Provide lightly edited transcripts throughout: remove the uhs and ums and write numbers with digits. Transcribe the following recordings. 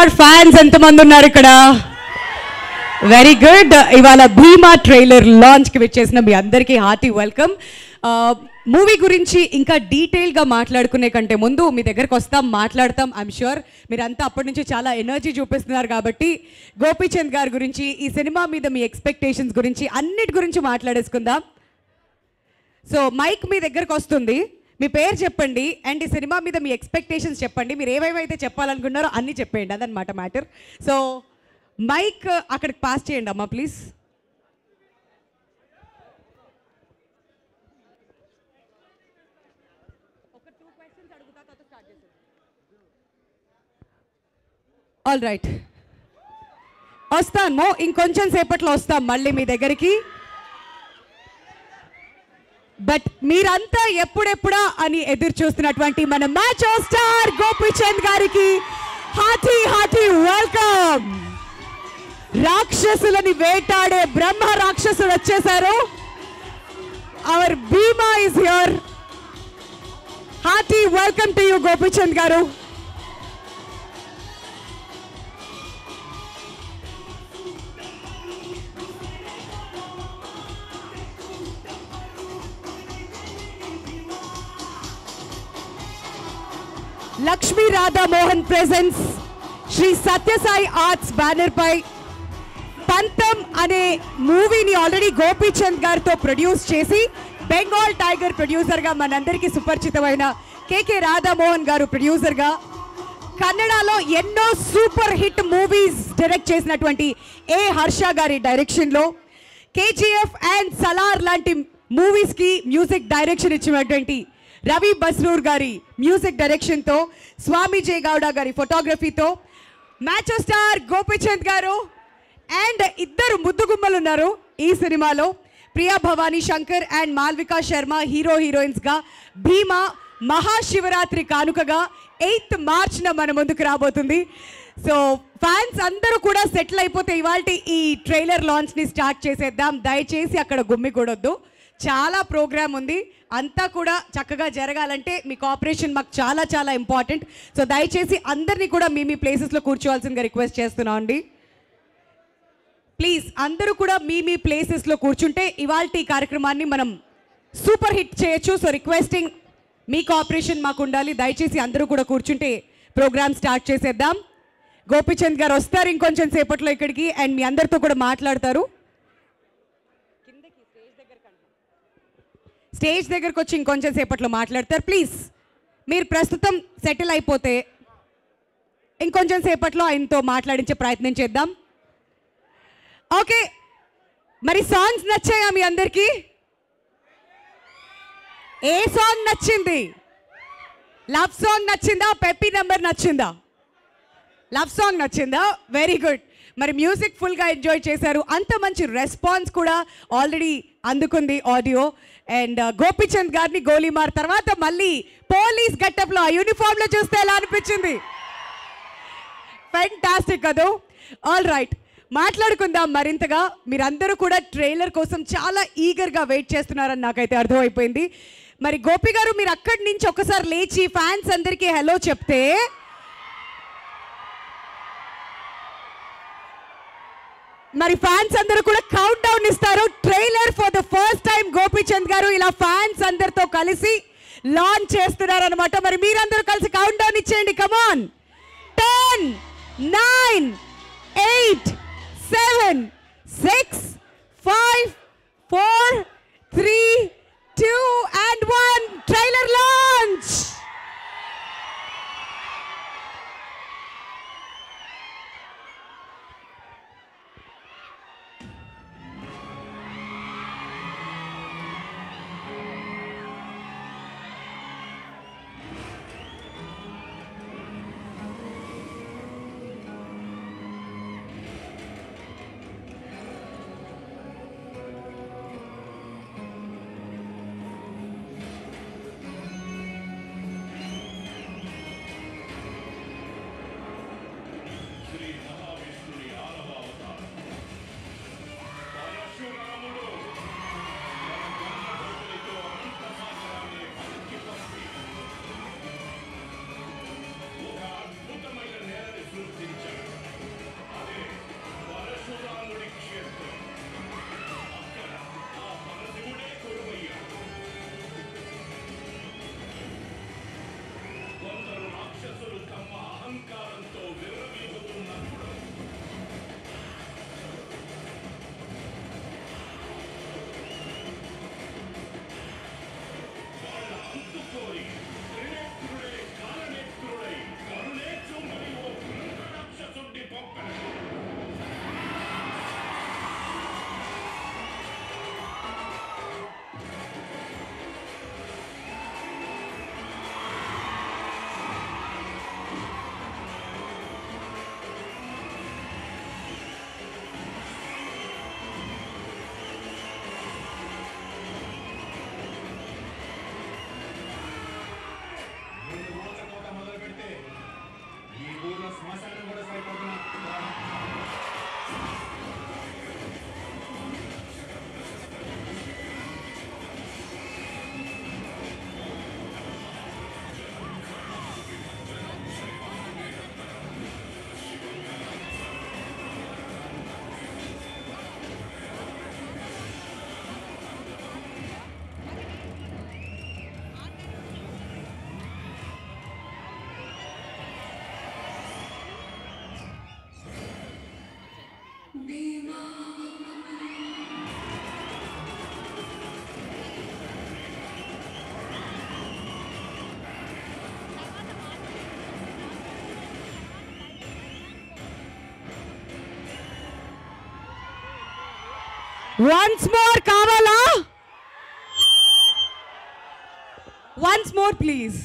Star fans ఎంతమంది ఉన్నారు ఇక్కడ? Very good. ఇవాళ భీమా ట్రైలర్ లాంచ్కి వచ్చేసిన మీ అందరికీ హార్టీ వెల్కమ్. మూవీ గురించి ఇంకా డీటెయిల్గా మాట్లాడుకునే కంటే ముందు మీ దగ్గరకు వస్తాం, మాట్లాడతాం. ఐఎమ్ ష్యూర్ మీరంతా అప్పటి నుంచి చాలా ఎనర్జీ చూపిస్తున్నారు కాబట్టి గోపీచంద్ గారి గురించి, ఈ సినిమా మీద మీ ఎక్స్పెక్టేషన్స్ గురించి, అన్నిటి గురించి మాట్లాడేసుకుందాం. సో మైక్ మీ దగ్గరకు వస్తుంది, మీ పేరు చెప్పండి అండ్ ఈ సినిమా మీద మీ ఎక్స్పెక్టేషన్స్ చెప్పండి. మీరు ఏవేవైతే చెప్పాలనుకున్నారో అన్నీ చెప్పేయండి, అదనమాట మ్యాటర్. సో మైక్ అక్కడికి పాస్ చేయండి అమ్మా ప్లీజ్. ఆల్ రైట్, వస్తాము, ఇంకొంచెం సేపట్లో వస్తాం మళ్ళీ మీ దగ్గరికి. బట్ మీరంతా ఎప్పుడెప్పుడా అని ఎదురు చూస్తున్నటువంటి మన మ్యాచో స్టార్ గోపీచంద్ గారికి హార్టీ వెల్కమ్. రాక్షసులని వేటాడే బ్రహ్మ రాక్షసుడు వచ్చేసారు. Our Bhima is here. Hearty welcome to you Gopichand garu. Lakshmi Radha Mohan presence Sri Satyasai arts banner పై పంతం అనే మూవీని ఆల్రెడీ గోపీచంద్ గారితో ప్రొడ్యూస్ చేసి బెంగాల్ టైగర్ ప్రొడ్యూసర్గా మనందరికీ సుపరిచితమైన కేకే రాధామోహన్ గారు ప్రొడ్యూసర్గా, కన్నడలో ఎన్నో సూపర్ హిట్ మూవీస్ డైరెక్ట్ చేసినటువంటి ఏ హర్ష గారి డైరెక్షన్లో కేజీఎఫ్ అండ్ సలార్ లాంటి మూవీస్కి మ్యూజిక్ డైరెక్షన్ ఇచ్చినటువంటి రవి బస్రూర్ గారి మ్యూజిక్ డైరెక్షన్తో, స్వామి జే గౌడ గారి ఫోటోగ్రఫీతో మ్యాచో స్టార్ గోపీచంద్ గారు అండ్ ఇద్దరు ముద్దుగుమ్మలు ఉన్నారు ఈ సినిమాలో. ప్రియా భవానీ శంకర్ అండ్ మాల్వికా శర్మ హీరోయిన్స్గా భీమా మహాశివరాత్రి కానుకగా 8th మార్చ్న మన ముందుకు రాబోతుంది. సో ఫ్యాన్స్ అందరూ కూడా సెటిల్ అయిపోతే ఇవాళ ఈ ట్రైలర్ లాంచ్ని స్టార్ట్ చేసేద్దాం. దయచేసి అక్కడ గుమ్మికూడొద్దు, చాలా ప్రోగ్రామ్ ఉంది, అంతా కూడా చక్కగా జరగాలంటే మీ కోఆపరేషన్ మాకు చాలా చాలా ఇంపార్టెంట్. సో దయచేసి అందరినీ కూడా మీ ప్లేసెస్లో కూర్చోవాల్సిందిగా రిక్వెస్ట్ చేస్తున్నాం అండి. ప్లీజ్ అందరూ కూడా మీ ప్లేసెస్లో కూర్చుంటే ఇవాళ ఈ కార్యక్రమాన్ని మనం సూపర్ హిట్ చేయొచ్చు. సో రిక్వెస్టింగ్ మీ కోఆపరేషన్ మాకు ఉండాలి. దయచేసి అందరూ కూడా కూర్చుంటే ప్రోగ్రామ్ స్టార్ట్ చేసేద్దాం. గోపీచంద్ గారు వస్తారు ఇంకొంచెం సేపట్లో ఇక్కడికి అండ్ మీ అందరితో కూడా మాట్లాడతారు. స్టేజ్ దగ్గరకు వచ్చి ఇంకొంచెం సేపట్లో మాట్లాడతారు. ప్లీజ్ మీరు ప్రస్తుతం సెటిల్ అయిపోతే ఇంకొంచెం సేపట్లో ఆయనతో మాట్లాడించే ప్రయత్నం చేద్దాం. ఓకే, మరి సాంగ్స్ నచ్చాయా మీ అందరికీ? ఏ సాంగ్ నచ్చింది? లవ్ సాంగ్ నచ్చిందా? పెప్పీ నెంబర్ నచ్చిందా? లవ్ సాంగ్ నచ్చిందా? Very good. మరి మ్యూజిక్ ఫుల్గా ఎంజాయ్ చేశారు, అంత మంచి రెస్పాన్స్ కూడా ఆల్రెడీ అందుకుంది ఆడియో. అండ్ గోపీచంద్ గారిని గోలీమార్ తర్వాత మళ్ళీ పోలీస్ గెటప్లో ఆ యూనిఫామ్లో చూస్తే ఎలా అనిపించింది? ఫెంటాస్టిక్ కదా. ఆల్ రైట్, మాట్లాడుకుందాం మరింతగా. మీరందరూ కూడా ట్రైలర్ కోసం చాలా ఈగర్గా వెయిట్ చేస్తున్నారని నాకైతే అర్థమైపోయింది. మరి గోపి గారు మీరు అక్కడి నుంచి ఒకసారి లేచి ఫ్యాన్స్ అందరికీ హలో చెప్తే మరి ఫ్యాన్స్ అందరూ కూడా కౌంట్ డౌన్ ఇస్తారు. Trailer for the first time Gopichand గారు ఇలా ఫ్యాన్స్ అందరితో కలిసి లాంచ్ చేస్తున్నారు అనమాట. మరి మీరందరూ కలిసి కౌంట్ డౌన్ ఇచ్చేయండి. కమాన్. 10, 9, 8, 7, 6, 5, 4, 3, 2 and 1. Trailer launch. Once more కావాలా? Once more please.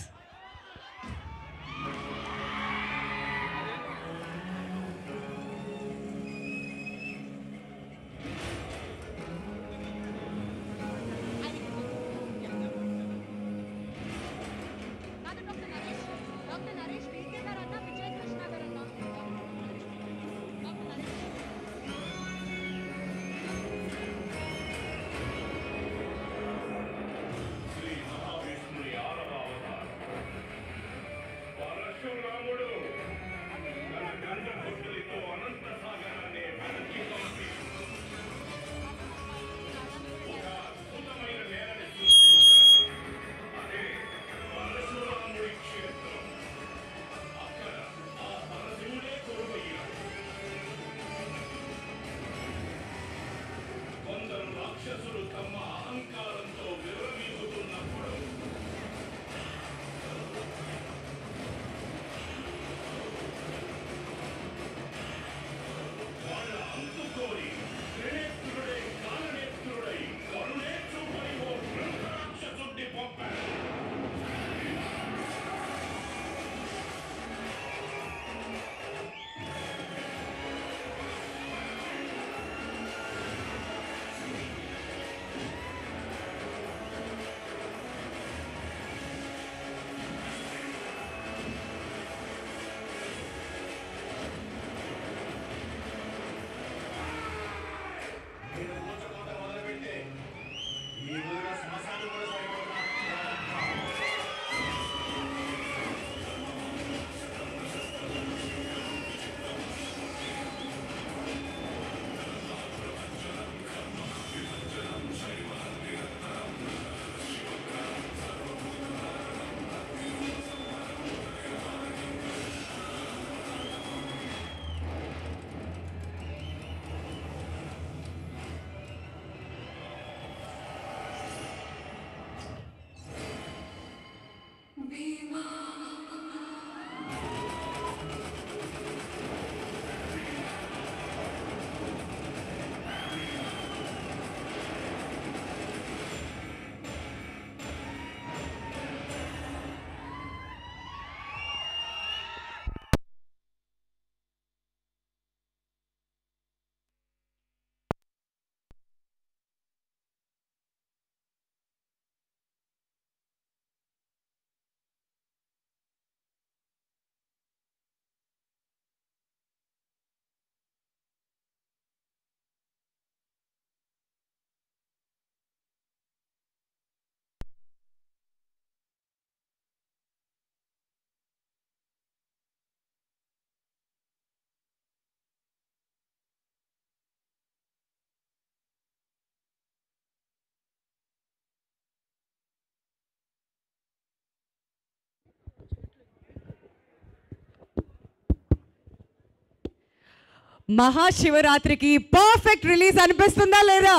మహాశివరాత్రికి పర్ఫెక్ట్ రిలీజ్ అనిపిస్తుందా లేదా?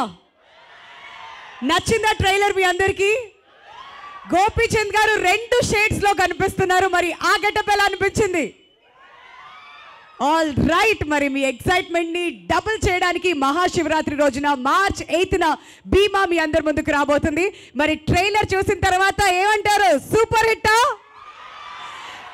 నచ్చిందా ట్రైలర్ మీ అందరికీ? గోపీచంద్ గారు 2 షేడ్స్ లో కనిపిస్తున్నారు. మరి ఆ గెటప్ ఎలా అనిపించింది? ఆల్ రైట్, మరి మీ ఎక్సైట్మెంట్ ని డబుల్ చేయడానికి మహాశివరాత్రి రోజున మార్చ్ 8న భీమా మీ అందరి ముందుకు రాబోతుంది. మరి ట్రైలర్ చూసిన తర్వాత ఏమంటారు? సూపర్ హిట్టా?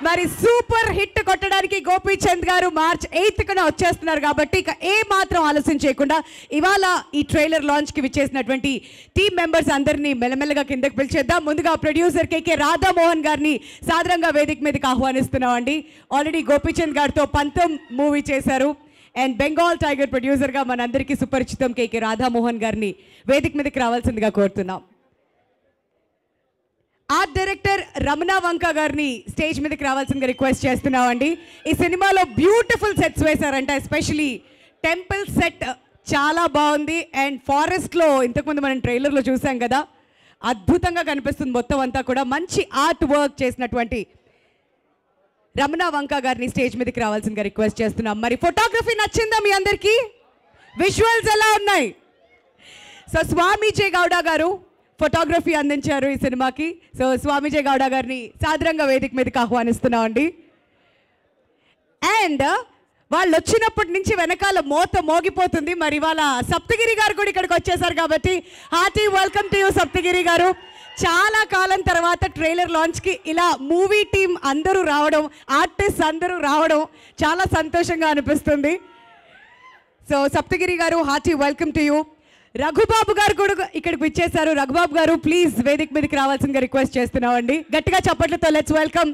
మరి సూపర్ హిట్ కొట్టడానికి గోపీచంద్ గారు మార్చ్ 8న వచ్చేస్తున్నారు. కాబట్టి ఇక ఏ మాత్రం ఆలస్యం చేయకుండా ఇవాళ ఈ ట్రైలర్ లాంచ్ కి విచ్చేసినటువంటి టీమ్ మెంబర్స్ అందరినీ మెల్లమెల్లగా కిందకి పిలిచేద్దాం. ముందుగా ప్రొడ్యూసర్ కేకే రాధామోహన్ గారిని సాదరంగా వేదిక మీదకి ఆహ్వానిస్తున్నామండి. ఆల్రెడీ గోపీచంద్ గారితో పంతం మూవీ చేశారు. అండ్ బెంగాల్ టైగర్ ప్రొడ్యూసర్గా మనందరికీ సుపరిచితం కేకే రాధామోహన్ గారిని వేదిక మీదకి రావాల్సిందిగా కోరుతున్నాం. ఆర్ట్ డైరెక్టర్ రమణ వంక గారిని స్టేజ్ మీదకి రావాల్సిందిగా రిక్వెస్ట్ చేస్తున్నామండి. ఈ సినిమాలో బ్యూటిఫుల్ సెట్స్ వేశారంట. ఎస్పెషలీ టెంపుల్ సెట్ చాలా బాగుంది. అండ్ ఫారెస్ట్లో ఇంతకుముందు మనం ట్రైలర్లో చూసాం కదా, అద్భుతంగా కనిపిస్తుంది మొత్తం అంతా కూడా. మంచి ఆర్ట్ వర్క్ చేసినటువంటి రమణ వంక గారిని స్టేజ్ మీదకి రావాల్సిందిగా రిక్వెస్ట్ చేస్తున్నాం. మరి ఫోటోగ్రఫీ నచ్చిందా మీ అందరికీ? విజువల్స్ ఎలా ఉన్నాయి? సో స్వామి గౌడ గారు ఫోటోగ్రఫీ అందించారు ఈ సినిమాకి. సో స్వామి గౌడ గారిని సాదరంగా వేదిక మీదకి ఆహ్వానిస్తున్నామండి. అండ్ వాళ్ళు వచ్చినప్పటి నుంచి వెనకాల మోత మోగిపోతుంది. మరి ఇవాళ సప్తగిరి గారు కూడా ఇక్కడికి వచ్చేసారు కాబట్టి hearty welcome to you Saptagiri గారు. చాలా కాలం తర్వాత ట్రైలర్ లాంచ్కి ఇలా మూవీ టీం అందరూ రావడం, ఆర్టిస్ట్ అందరూ రావడం చాలా సంతోషంగా అనిపిస్తుంది. సో సప్తగిరి గారు hearty welcome to you. Raghubabu గారు కూడా ఇక్కడికి వచ్చేసారు. రఘుబాబు గారు ప్లీజ్ వేదిక మీదకి రావాల్సిందిగా రిక్వెస్ట్ చేస్తున్నామండి. గట్టిగా చప్పట్లతో let's welcome.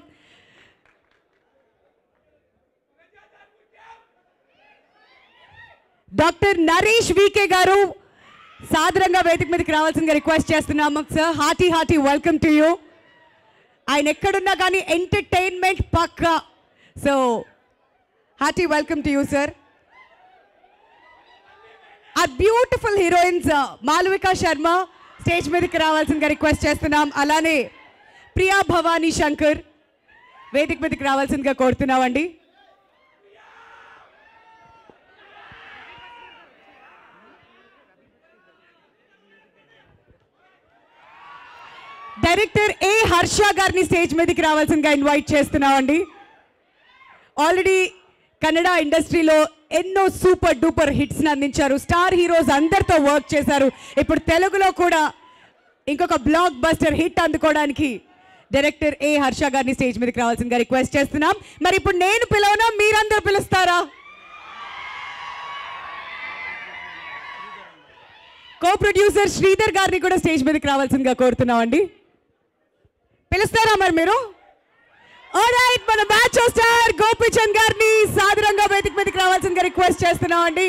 Doctor Naresh VK garu సాదరంగా వేదిక మీదకి రావాల్సిందిగా రిక్వెస్ట్ చేస్తున్నాము sir. Hearty welcome to you. ఆయన ఎక్కడున్నా కానీ ఎంటర్టైన్మెంట్ పక్కా. So hearty welcome to you sir. ఆ beautiful heroines Malavika Sharma stage మీదకి రావాల్సిందిగా రిక్వెస్ట్ చేస్తున్నాం. అలానే ప్రియా భవానీ శంకర్ వేదిక మీదకి రావాల్సిందిగా కోరుతున్నామండి. డైరెక్టర్ ఏ హర్ష గారిని స్టేజ్ మీదకి రావాల్సిందిగా ఇన్వైట్ చేస్తున్నామండి. ఆల్రెడీ కన్నడ ఇండస్ట్రీలో ఎన్నో సూపర్ డూపర్ హిట్స్ని అందించారు. స్టార్ హీరోస్ అందరితో వర్క్ చేశారు. ఇప్పుడు తెలుగులో కూడా ఇంకొక బ్లాక్ బస్టర్ హిట్ అందుకోవడానికి డైరెక్టర్ ఏ హర్ష గారిని స్టేజ్ మీదకి రావాల్సిందిగా రిక్వెస్ట్ చేస్తున్నాం. మరి ఇప్పుడు నేను పిలవనా, మీరందరూ పిలుస్తారా? కో ప్రొడ్యూసర్ శ్రీధర్ గారిని కూడా స్టేజ్ మీదకి రావాల్సిందిగా కోరుతున్నామండి. పిలుస్తారా మరి మీరు? ఆల్రైట్, మన మ్యాచ్ స్టార్ గోపీచంద్ గారిని సాదరంగా వేదిక మీదకి రావాల్సిందిగా రిక్వెస్ట్ చేస్తున్నామండి.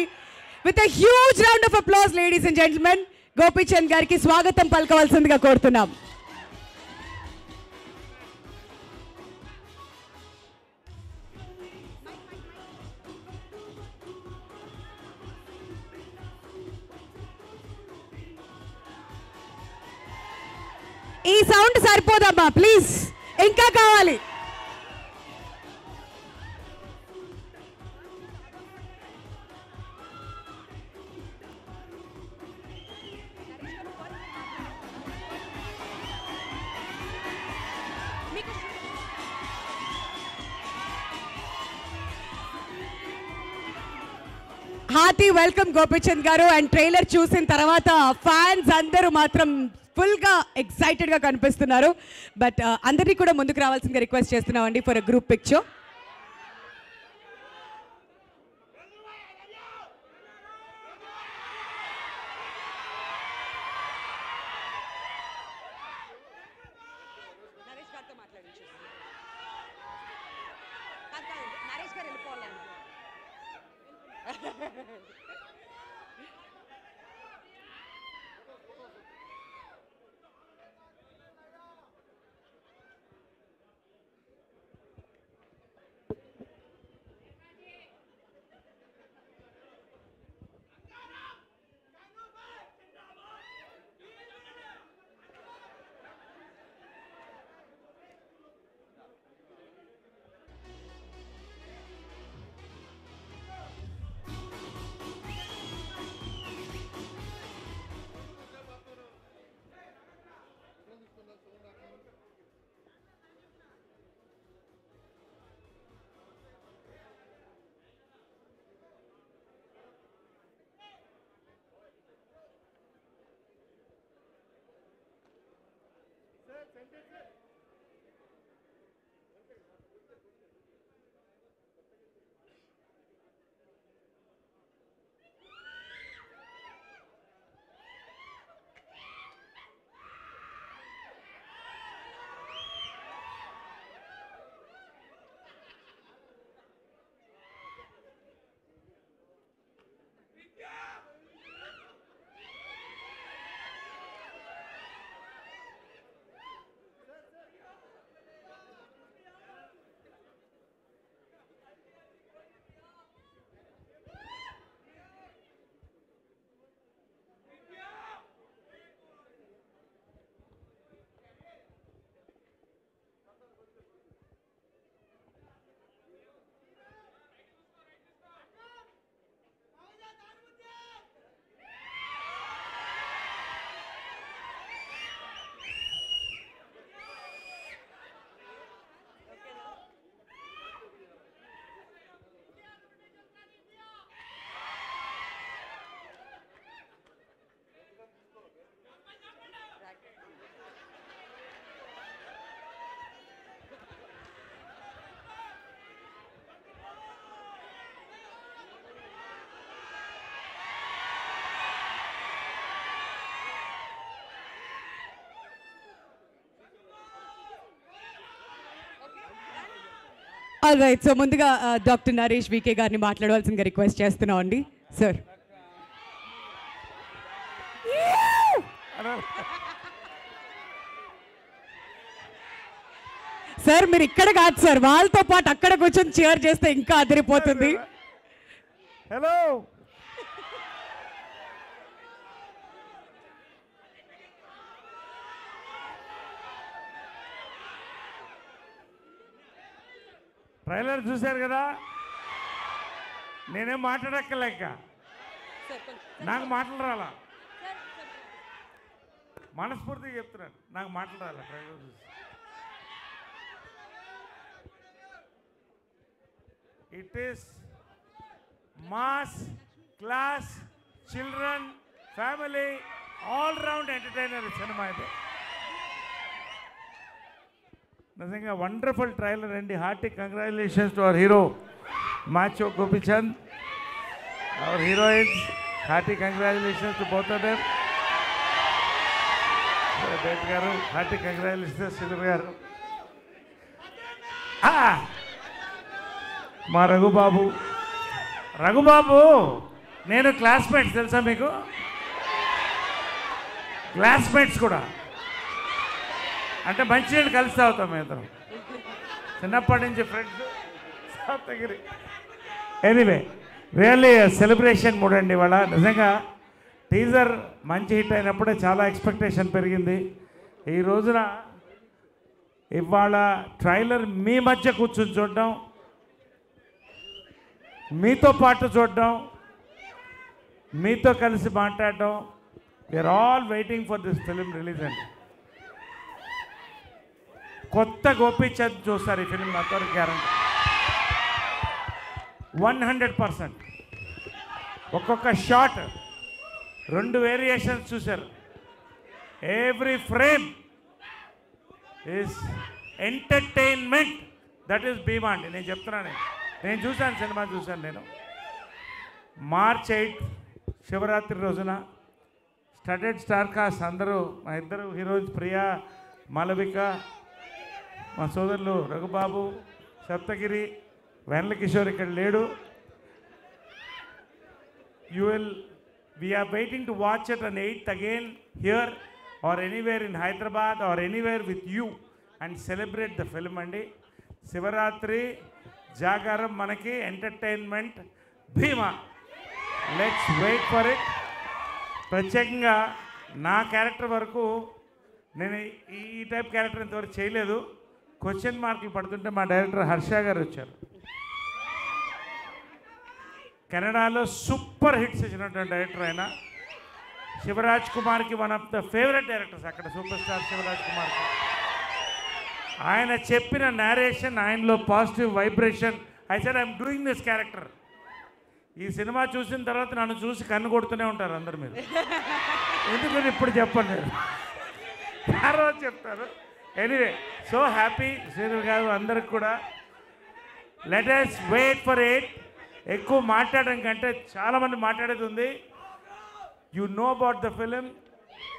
With a huge round of applause ladies and gentlemen, Gopichand గారికి స్వాగతం పలకవలసిందిగా కోరుతున్నాం. ఈ సౌండ్ సరిపోదమ్మా, ప్లీజ్ ఇంకా కావాలి. హార్టీ వెల్కమ్ గోపీచంద్ గారు. అండ్ ట్రైలర్ చూసిన తర్వాత ఫ్యాన్స్ అందరూ మాత్రం ఫుల్గా ఎక్సైటెడ్గా కనిపిస్తున్నారు. బట్ అందరినీ కూడా ముందుకు రావాల్సిందిగా రిక్వెస్ట్ చేస్తున్నామండి for a group picture. All right. So ముందుగా డాక్టర్ నరేష్ వికే గారిని మాట్లాడవలసిందిగా రిక్వెస్ట్ చేస్తున్నాం అండి సార్. సార్ మీరు ఇక్కడ కాదు సార్, వాళ్ళతో పాటు అక్కడ కూర్చొని చీర్ చేస్తే ఇంకా అదిరిపోతుంది. హలో, ట్రైలర్ చూశారు కదా, నేనేం మాట్లాడక్కలేక, నాకు మాటలు రాలా, మనస్ఫూర్తిగా చెప్తున్నాను, నాకు మాటలు రాలా ట్రైలర్ చూసి. It is mass class children family all round entertainer సినిమా ఇది. నిజంగా వండర్ఫుల్ ట్రైలర్ అండి. Hearty congratulations to our hero macho Gopichand, our heroines. Hearty congratulations to both of them. Director గారు హార్టీ కంగ్రాచులేషన్స్ శ్రీధర్ గారు. మా రఘుబాబు నేను క్లాస్మేట్స్ తెలుసా మీకు? క్లాస్మేట్స్ కూడా అంటే మంచినీళ్ళు కలిసి తాగుతాం మేము ఇద్దరం, చిన్నప్పటి నుంచి friends. Saptagiri anyway really celebration mood అండి ఇవాళ. నిజంగా టీజర్ మంచి హిట్ అయినప్పుడే చాలా ఎక్స్పెక్టేషన్ పెరిగింది. ఈ రోజున ఇవాళ ట్రైలర్ మీ మధ్య కూర్చొని చూడడం, మీతో పాటు చూడడం, మీతో కలిసి మాట్లాడడం. We are all waiting for this film release అండి. కొత్త గోపీచంద్ చూస్తారు ఈ ఫిలిం, నాతో గ్యారంటీ 100%. ఒక్కొక్క షాట్ 2 వేరియేషన్స్ చూశారు. Every frame is entertainment. That is Bhimaa అండి. నేను చెప్తున్నాను, నేను చూశాను, సినిమా చూశాను నేను. March 8 శివరాత్రి రోజున స్టడెడ్ స్టార్ కాస్ట్ అందరూ, మా ఇద్దరు హీరోయిన్స్ ప్రియా మాలవిక, మా సోదరులు రఘుబాబు, సప్తగిరి, వెన్నెల కిషోర్ ఇక్కడ లేడు. We are waiting to watch it on 8th again here or anywhere in Hyderabad or anywhere with you and celebrate the film అండి. శివరాత్రి జాగారం మనకి entertainment Bhimaa. Let's wait for it. ప్రత్యేకంగా నా క్యారెక్టర్ వరకు నేను ఈ టైప్ క్యారెక్టర్ ఇంతవరకు చేయలేదు. క్వశ్చన్ మార్కులు పడుతుంటే మా డైరెక్టర్ హర్ష గారు వచ్చారు. కెనడాలో సూపర్ హిట్స్ ఇచ్చినటువంటి డైరెక్టర్ ఆయన. శివరాజ్ కుమార్కి one of the favourite directors అక్కడ, సూపర్ స్టార్ శివరాజ్ కుమార్కి. ఆయన చెప్పిన నేరేషన్, ఆయనలో positive vibration. I said I'm doing this character. ఈ సినిమా చూసిన తర్వాత నన్ను చూసి కన్ను కొడుతూనే ఉంటారు అందరు మీరు. ఎందుకని ఇప్పుడు చెప్పండి, ఆ రోజు చెప్తారు. ఎనీవే సో హ్యాపీ శ్రీధర్ గారు అందరికి కూడా. Let us wait for it. ఎక్కువ మాట్లాడడం కంటే చాలామంది మాట్లాడేది ఉంది. You know about the film.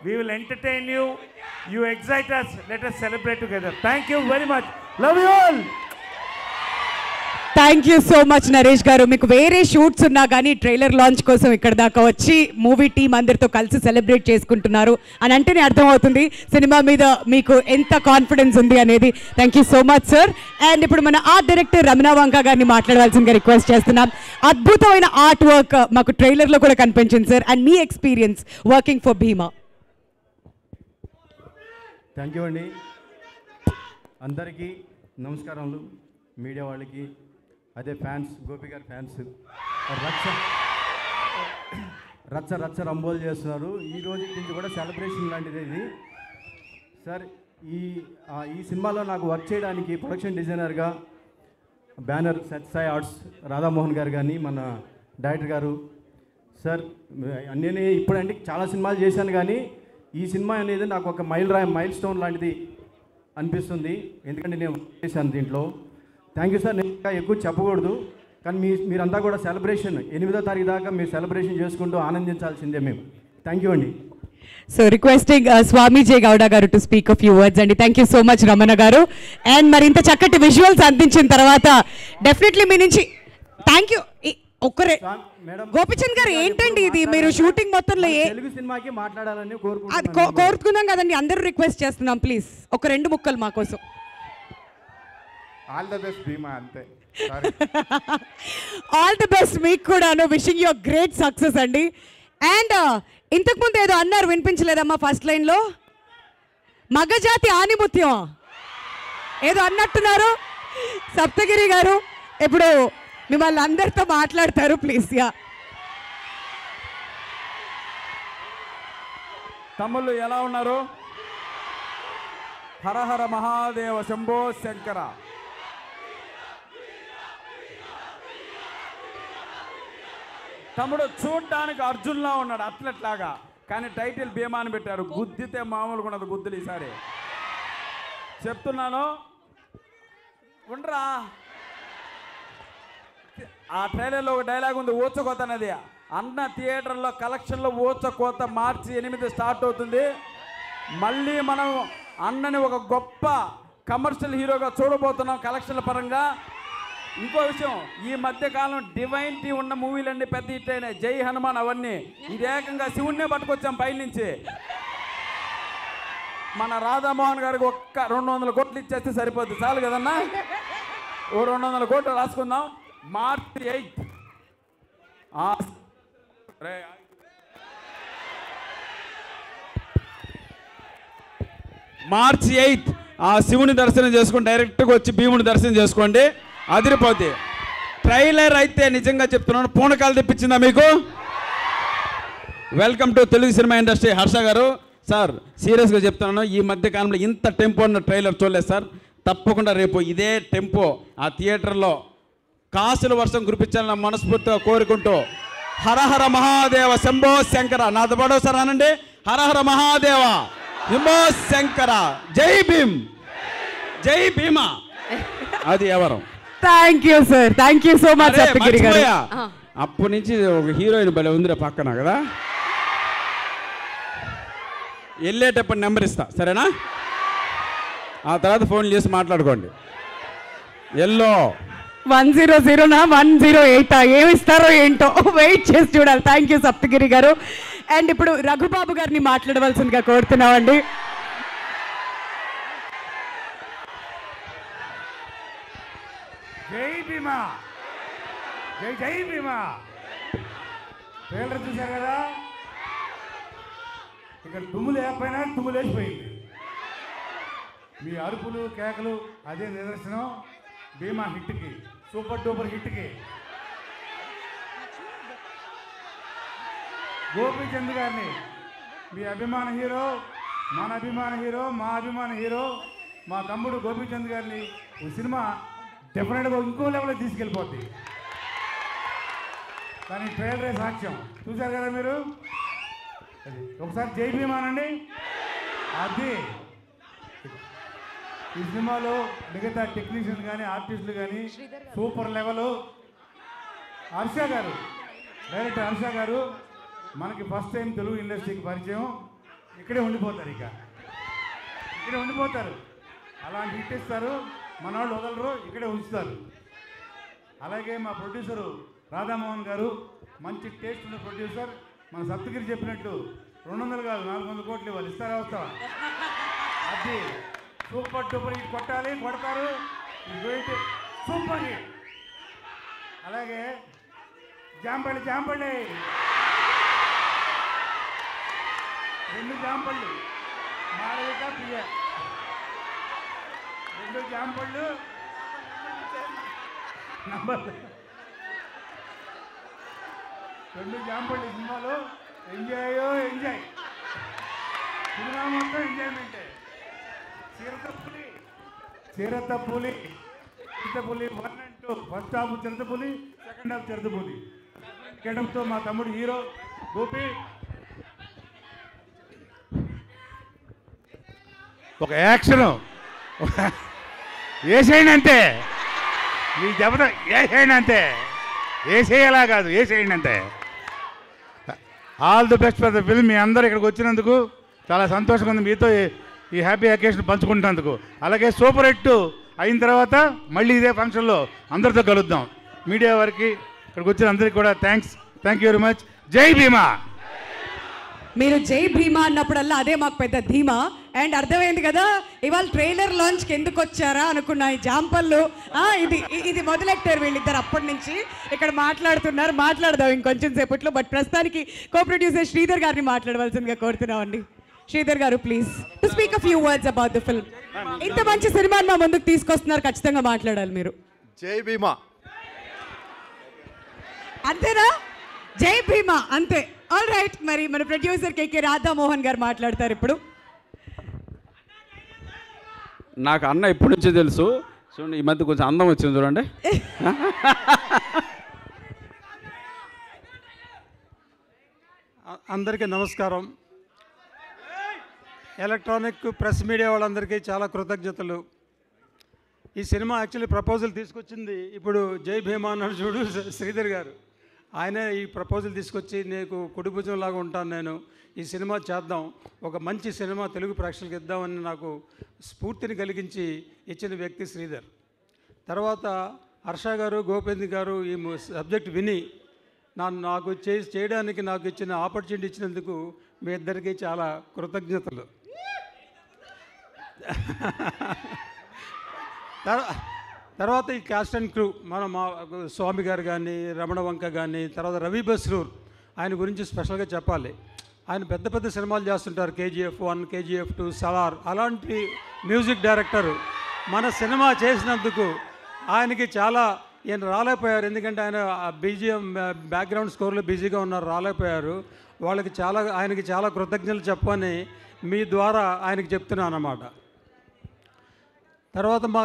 We will entertain you. You excite us. Let us celebrate together. Thank you very much. Love you all. Thank you so much Naresh గారు. మీకు వేరే shoots ఉన్నా కానీ ట్రైలర్ లాంచ్ కోసం ఇక్కడ దాకా వచ్చి మూవీ టీం అందరితో కలిసి సెలబ్రేట్ చేసుకుంటున్నారు అని అంటేనే అర్థమవుతుంది సినిమా మీద మీకు ఎంత కాన్ఫిడెన్స్ ఉంది అనేది. Thank you so much sir. And ఇప్పుడు మన ఆర్ట్ డైరెక్టర్ రమణ వంక గారిని మాట్లాడవలసిందిగా రిక్వెస్ట్ చేస్తున్నాం. అద్భుతమైన ఆర్ట్ వర్క్ మాకు ట్రైలర్లో కూడా కనిపించింది sir. And me experience working for Bhima. Thank you అండి. అందరికీ నమస్కారములు. మీడియా వాళ్ళకి, అదే ఫ్యాన్స్, గోపి గారి ఫ్యాన్స్ రచ్చ రంబోలు చేస్తున్నారు. ఈ రోజు నుంచి కూడా సెలబ్రేషన్ లాంటిది ఇది సార్. ఈ సినిమాలో నాకు వర్క్ చేయడానికి ప్రొడక్షన్ డిజైనర్గా బ్యానర్ సత్యసాయి ఆర్ట్స్ రాధామోహన్ గారు కానీ, మన డైరెక్టర్ గారు సార్. నేను ఇప్పుడంటే చాలా సినిమాలు చేశాను కానీ ఈ సినిమా అనేది నాకు ఒక మైల్ స్టోన్ లాంటిది అనిపిస్తుంది. ఎందుకంటే నేను చేశాను దీంట్లో. Thank you sir. నేను ఇంకా ఎక్కువ చెప్పకూడదు కానీ మీరంతా కూడా సెలబ్రేషన్ 8వ తారీఖు దాకా మీరు సెలబ్రేషన్ చేసుకుంటూ ఆనందించాల్సిందే మేము. థ్యాంక్ యూ అండి. సో రిక్వెస్టింగ్ స్వామి జే గౌడ గారు to speak a few words అండి. Thank you so much Ramana గారు. అండ్ మరి ఇంత చక్కటి విజువల్స్ అందించిన తర్వాత డెఫినెట్లీ మీ నుంచి థ్యాంక్ యూ. ఒక్కరే గోపిచంద్ గారు ఏంటండి ఇది, మీరు షూటింగ్ మొత్తంలో తెలుగు సినిమాకి మాట్లాడాలని కోరుకున్నాం కదండి, అందరూ రిక్వెస్ట్ చేస్తున్నాం ప్లీజ్ ఒక 2 ముక్కలు మా కోసం. ఆల్ ద బెస్ట్ భీమా, అంతే. ఆల్ ది బెస్ట్ మీకు కూడాను. విషింగ్ యూ గ్రేట్ సక్సెస్ అండి. అండ్ ఇంతకుముందు ఏదో అన్నారు, వినిపించలేదమ్మా ఫస్ట్ లైన్లో? మగజాతి ఆనిముత్యం ఏదో అన్నట్టున్నారు. సప్తగిరి గారు ఇప్పుడు మిమ్మల్ని అందరితో మాట్లాడతారు ప్లీజ్. యా తమ్ముళ్ళు ఎలా ఉన్నారు? హరహర మహాదేవ శంభో శంకర. తమ్ముడు చూడ్డానికి అర్జున్లా ఉన్నాడు, అథ్లెట్ లాగా, కానీ టైటిల్ భీమా అని పెట్టారు. గుద్దితే మామూలుగా ఉన్నది గుద్దులు ఈసారి చెప్తున్నాను. ఉండరా, ఆ ట్రైలర్లో ఒక డైలాగ్ ఉంది, ఊచకోత అనేది. అన్న థియేటర్లో కలెక్షన్లో ఊచకోత మార్చి 8 స్టార్ట్ అవుతుంది. మళ్ళీ మనం అన్నని ఒక గొప్ప కమర్షియల్ హీరోగా చూడబోతున్నాం కలెక్షన్ల పరంగా. ఇంకో విషయం, ఈ మధ్యకాలం డివైన్టీ ఉన్న మూవీలన్నీ పెద్ద హిట్ అయినాయి. జై హనుమాన్ అవన్నీ. ఇది ఏకంగా శివుణ్ణే పట్టుకొచ్చాం పైనుంచి. మన రాధామోహన్ గారికి ఒక్క 200 కోట్లు ఇచ్చేస్తే సరిపోద్ది, చాలు కదన్నా. ఓ 200 కోట్లు రాసుకుందాం. మార్చి 8 మార్చి 8 ఆ శివుని దర్శనం చేసుకొని డైరెక్ట్గా వచ్చి భీముని దర్శనం చేసుకోండి, అదిరిపోద్ది. ట్రైలర్ అయితే నిజంగా చెప్తున్నాను, పూనకాలు తెప్పించిందా మీకు? Welcome to Telugu cinema industry. Harsha గారు సార్, సీరియస్గా చెప్తున్నాను, ఈ మధ్య కాలంలో ఇంత టెంపో ఉన్న ట్రైలర్ చూడలేదు సార్. తప్పకుండా రేపు ఇదే టెంపో ఆ థియేటర్లో కాసుల వర్షం కురిపించాలని మనస్ఫూర్తిగా కోరుకుంటూ, హరహర మహాదేవ శంభో శంకర. నాతో పాటు సార్ అనండి, హరహర మహాదేవ శంభో శంకర. జై భీమ్, జై భీమా. అది ఎవరు? Thank you sir, thank you so much Saptagiri గారు. అప్పటి నుంచి ఒక హీరోయిన్ భలే ఉందిరా పక్కన కదా. వెళ్ళేటప్పుడు నెంబర్ ఇస్తా, సరేనా? ఆ తర్వాత ఫోన్ చేసి మాట్లాడుకోండి. ఎల్లో 100నా 108 ఏమి ఇస్తారో ఏంటో వెయిట్ చేసి చూడాలి. థ్యాంక్ యూ సప్తగిరి గారు. అండ్ ఇప్పుడు రఘుబాబు గారిని మాట్లాడవలసిందిగా కోరుతున్నామండి. జై భీమా, జై జై భీమా. ట్రైలర్ చూశారు కదా, ఇక్కడ దుమ్ములు లేకపోయినా దుమ్ములేసిపోయింది. మీ అరుపులు కేకలు అదే నిదర్శనం భీమా హిట్కి, సూపర్ డూపర్ హిట్కి. గోపీచంద్ గారిని మీ అభిమాన హీరో, మన అభిమాన హీరో, మా అభిమాన హీరో, మా తమ్ముడు గోపీచంద్ గారిని ఈ సినిమా డెఫినెట్గా ఇంకో లెవెల్లో తీసుకెళ్ళిపోద్ది. కానీ ట్రైలరే సాక్ష్యం. చూశారు కదా మీరు, అది ఒకసారి జై భీమా అనండి. అది ఈ సినిమాలో మిగతా టెక్నీషియన్ కానీ ఆర్టిస్టులు కానీ సూపర్ లెవెల్. హర్ష గారు, డైరెక్టర్ హర్ష గారు మనకి ఫస్ట్ టైం తెలుగు ఇండస్ట్రీకి పరిచయం. ఇక్కడే ఉండిపోతారు, ఇక్కడే ఉండిపోతారు. అలాంటి హిట్ ఇస్తారు, మన వాళ్ళు వదలరు, ఇక్కడే ఉంచుతారు. అలాగే మా ప్రొడ్యూసరు రాధామోహన్ గారు మంచి టేస్ట్ ఉన్న ప్రొడ్యూసర్. మన సప్తగిరి చెప్పినట్టు 200 కాదు 400 కోట్లు ఇవ్వాలి. ఇస్తారా వస్తావా? అది సూపర్ డూపర్ హిట్ కొట్టాలి, కొడతారు. Super hit. అలాగే జాంపల్లి 2 జాంపళ్ళు, మాళవిక ప్రియ, 2 జాంపళ్ళు నంబర్లు, 2 జాంపళ్ళు సినిమాలో. ఎంజాయ్ సినిమా మొత్తం ఎంజాయ్మెంటే. చిరతపులి 1 and 2. ఫస్ట్ హాఫ్ చిరతపులి, సెకండ్ హాఫ్ చిరతపులి. కేటంతో మా తమ్ముడు హీరో గోపి ఒక యాక్షన్ వేసేయండి అంతే. మీ చెబుతా వేసేయండి అంతే, వేసేయాలా కాదు, వేసేయండి అంతే. All the best for the film. మీ అందరూ ఇక్కడికి వచ్చినందుకు చాలా సంతోషంగా ఉంది, మీతో ఈ హ్యాపీ అకేషన్ పంచుకుంటున్నందుకు. అలాగే సూపర్ హిట్ అయిన తర్వాత మళ్ళీ ఇదే ఫంక్షన్లో అందరితో కలుద్దాం. మీడియా వారికి ఇక్కడికి వచ్చిన అందరికీ కూడా థ్యాంక్ యూ వెరీ మచ్. జై భీమా. మీరు జై భీమా అన్నప్పుడల్లా అదే మాకు పెద్ద ధీమా. అండ్ అర్థమైంది కదా ఇవాళ ట్రైలర్ లాంచ్కి ఎందుకు వచ్చారా అనుకున్నా. ఈ జాంపళ్ళు ఇది మొదలెట్టారు వీళ్ళిద్దరు అప్పటి నుంచి ఇక్కడ మాట్లాడదాం ఇంకొంచెం సేపట్లో. బట్ ప్రస్తుతానికి కో ప్రొడ్యూసర్ శ్రీధర్ గారిని మాట్లాడవలసిందిగా కోరుతున్నామండి. శ్రీధర్ గారు please to speak a few words about the film. ఇంత మంచి సినిమాని మా ముందుకు తీసుకొస్తున్నారు, ఖచ్చితంగా మాట్లాడాలి మీరు. జై భీమా. అంతేనా? జై భీమా అంతే. ఆల్ రైట్, మరి మన ప్రొడ్యూసర్ కేకే రాధామోహన్ గారు మాట్లాడతారు ఇప్పుడు. నాకు అన్న ఎప్పటి నుంచో తెలుసు, చూడండి ఈ మధ్య కొంచెం అందం వచ్చింది చూడండి. అందరికీ నమస్కారం. ఎలక్ట్రానిక్ ప్రెస్ మీడియా వాళ్ళందరికీ చాలా కృతజ్ఞతలు. ఈ సినిమా యాక్చువల్లీ ప్రపోజల్ తీసుకొచ్చింది ఇప్పుడు జై భీమా అన్నాడు చూడు శ్రీధర్ గారు. ఆయనే ఈ ప్రపోజల్ తీసుకొచ్చి నీకు కుడిభుజం లాగా ఉంటాను నేను, ఈ సినిమా చేద్దాం, ఒక మంచి సినిమా తెలుగు ప్రేక్షకులకు ఇద్దామని నాకు స్ఫూర్తిని కలిగించి ఇచ్చిన వ్యక్తి శ్రీధర్. తర్వాత హర్ష గారు, గోపేంద్ర గారు ఈ సబ్జెక్ట్ విని నాకు చేయడానికి నాకు ఇచ్చిన ఆపర్చునిటీ ఇచ్చినందుకు మీ ఇద్దరికీ చాలా కృతజ్ఞతలు. తర్వాత ఈ క్యాస్ట్ అండ్ క్రూ మా స్వామి గారు కానీ, రమణ వంక కానీ, తర్వాత రవి బస్రూర్, ఆయన గురించి స్పెషల్గా చెప్పాలి. ఆయన పెద్ద పెద్ద సినిమాలు చేస్తుంటారు, KGF 1, KGF 2, సలార్, అలాంటి మ్యూజిక్ డైరెక్టరు మన సినిమా చేసినందుకు ఆయనకి చాలా ఈయన రాలేకపోయారు, ఎందుకంటే ఆయన BGM బ్యాక్గ్రౌండ్ స్కోర్లో బిజీగా ఉన్నారు, రాలేకపోయారు. ఆయనకి చాలా కృతజ్ఞతలు చెప్పని మీ ద్వారా ఆయనకి చెప్తున్నాను అన్నమాట. తర్వాత మా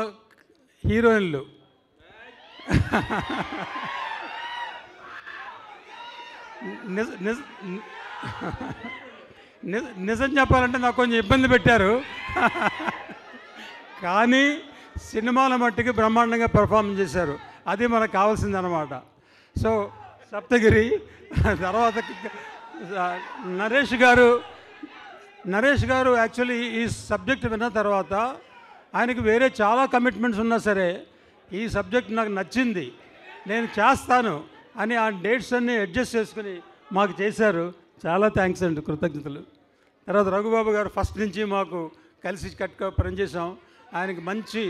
హీరోయిన్లు నిజం చెప్పాలంటే నాకు కొంచెం ఇబ్బంది పెట్టారు, కానీ సినిమాల మట్టికి బ్రహ్మాండంగా పెర్ఫార్మ్ చేశారు. అది మనకు కావాల్సిందనమాట. సో సప్తగిరి, తర్వాత నరేష్ గారు యాక్చువల్లీ ఈ సబ్జెక్ట్ విన్న తర్వాత ఆయనకి వేరే చాలా కమిట్మెంట్స్ ఉన్నా సరే ఈ సబ్జెక్ట్ నాకు నచ్చింది, నేను చేస్తాను అని ఆ డేట్స్ అన్నీ అడ్జస్ట్ చేసుకుని మాకు చేశారు. చాలా థ్యాంక్స్ అండి, కృతజ్ఞతలు. తర్వాత రఘుబాబు గారు ఫస్ట్ నుంచి మాకు కలిసి పనిచేసాం. ఆయనకి మంచి